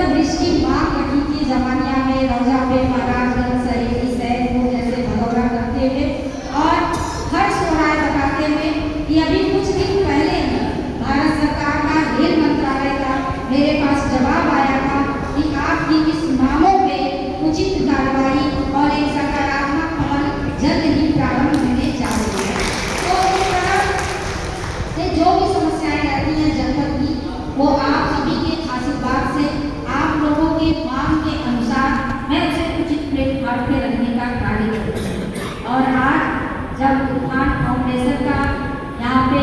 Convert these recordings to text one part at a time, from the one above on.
निरंतर दृष्टि मांग रखी थी जमानिया में रौजा पे महाराजगंज सहेली सैदपुर जैसे भगौरा करते हुए और हर्ष हो रहा है बताते हुए कि अभी कुछ दिन पहले ही भारत सरकार का रेल मंत्रालय का मेरे पास जवाब आया था कि आपकी इस मांगों पे उचित कार्रवाई और एक सकारात्मक अमल जल्द ही प्रारंभ होने जा रही है। तो इस तरह से जो भी समस्याएं रहती हैं जनपद की वो आप सभी के आशीर्वाद से आप लोगों के मांग के अनुसार मैं उसे उचित प्लेटफॉर्म पे रखने का कार्य करूँगी। और आज जब उत्थान फाउंडेशन का यहाँ पे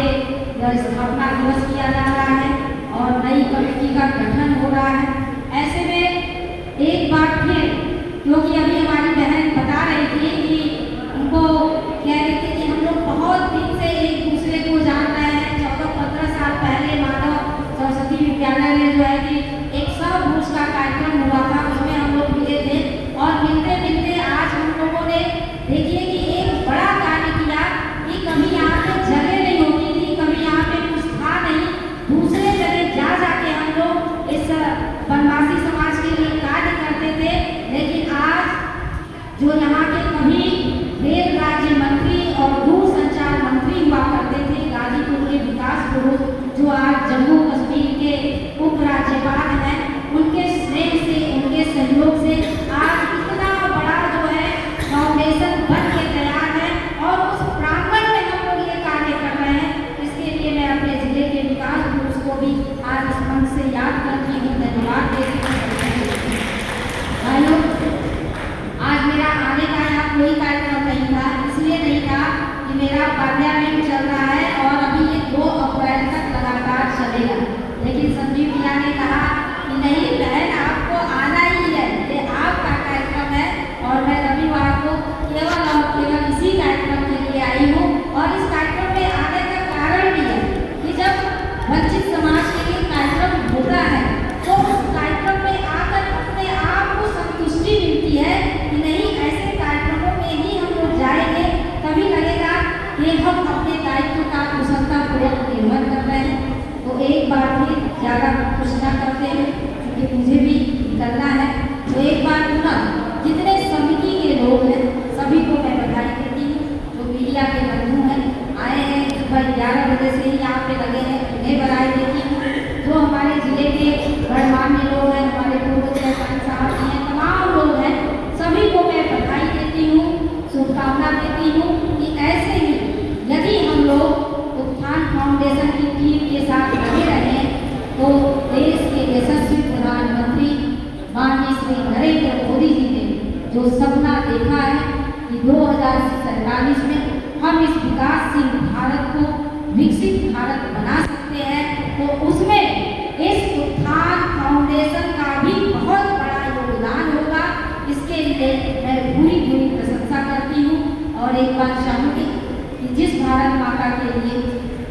स्थापना दिवस किया जा रहा है और नई कमेटी का गठन हो रहा है, ऐसे में एक बात फिर क्योंकि अभी हमारी बहन बता रही थी कि उनको कह रही थी कि हम लोग बहुत दिन से एक दूसरे को जान रहे हैं। 14-15 साल पहले माधव सरस्वती विद्यालय में जो है कि एक सौभूज का कार्यक्रम हुआ था, उसमें हम लोग मिले थे और मिलते मिलते आज हम लोगों ने देखिए कि एक बड़ा कार्य किया कि कभी यहाँ पे जगह नहीं होती थी, कभी यहाँ पे कुछ था नहीं, दूसरे जगह जा जाके हम लोग इस वनवासी समाज के लिए कार्य करते थे। लेकिन आज जो यहाँ के कभी रेल राज्य मंत्री और दूरसंचार मंत्री हुआ करते थे गाजीपुर के विकास पुरुष, जो आज जम्मू कश्मीर के उपराज्यपाल हैं, उनके स्नेह से उनके सहयोग से आज इतना बड़ा जो है फाउंडेशन बन के तैयार है और उस प्रांगण में हम लोग ये कार्य कर रहे हैं। इसके लिए मैं अपने जिले के विकास पुरुष को भी आज इस मंच से याद करती हूँ, धन्यवाद देती हूँ। भाइयों, आज मेरा आने का यहाँ कोई कार्यक्रम नहीं था, इसलिए नहीं था कि मेरा पार्लियामेंट चल रहा है और अभी ये 2 अप्रैल तक लगातार चलेगा। लेकिन संजीव भैया ने कहा कि नहीं बहन आपको आना ही है, ये आपका कार्यक्रम है और मैं रविवार को केवल और केवल इसी कार्यक्रम के लिए आई हूँ। और इस कार्यक्रम में आने का कारण भी है कि जब वंचित समाज के लिए कार्यक्रम होता है तो उस कार्यक्रम में आकर अपने आप को संतुष्टि मिलती है कि नहीं ऐसे कार्यक्रमों में ही हम लोग जाएंगे, तभी लगेगा कि हम अपने दायित्व का कुशलतापूर्वक निर्वहन कर रहे हैं। तो एक बार भी ज़्यादा कुछ न करते हैं क्योंकि मुझे भी निकलना है, तो एक बार पुनः जितने समिति के लोग हैं सभी को मैं बधाई देती हूँ। जो मीडिया के बंधु हैं आए हैं सुबह 11 बजे से ही यहाँ पे लगे हैं, उन्हें बधाई देती हूँ। जो हमारे जिले के गणमान्य लोग हैं, हमारे पूर्व सरपंच साहब जी हैं, तमाम लोग हैं, सभी को मैं बधाई देती हूँ, शुभकामना देती हूँ कि ऐसे ही यदि हम लोग उत्थान फाउंडेशन की टीम के साथ लगे रहें तो देश के यशस्वी प्रधानमंत्री माननीय श्री नरेंद्र मोदी जी ने जो सपना देखा है कि 2047 में हम इस विकासशील भारत को विकसित भारत बना सकते हैं, तो उसमें इस उत्थान फाउंडेशन का भी बहुत बड़ा योगदान होगा। इसके लिए मैं पूरी प्रशंसा करती हूँ और एक बात चाहूँगी कि जिस भारत माता के लिए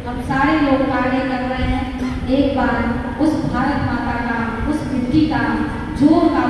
हम सारे लोग कार्य कर रहे हैं, एक बार उस भारत माता का, उस मिट्टी का, जोर का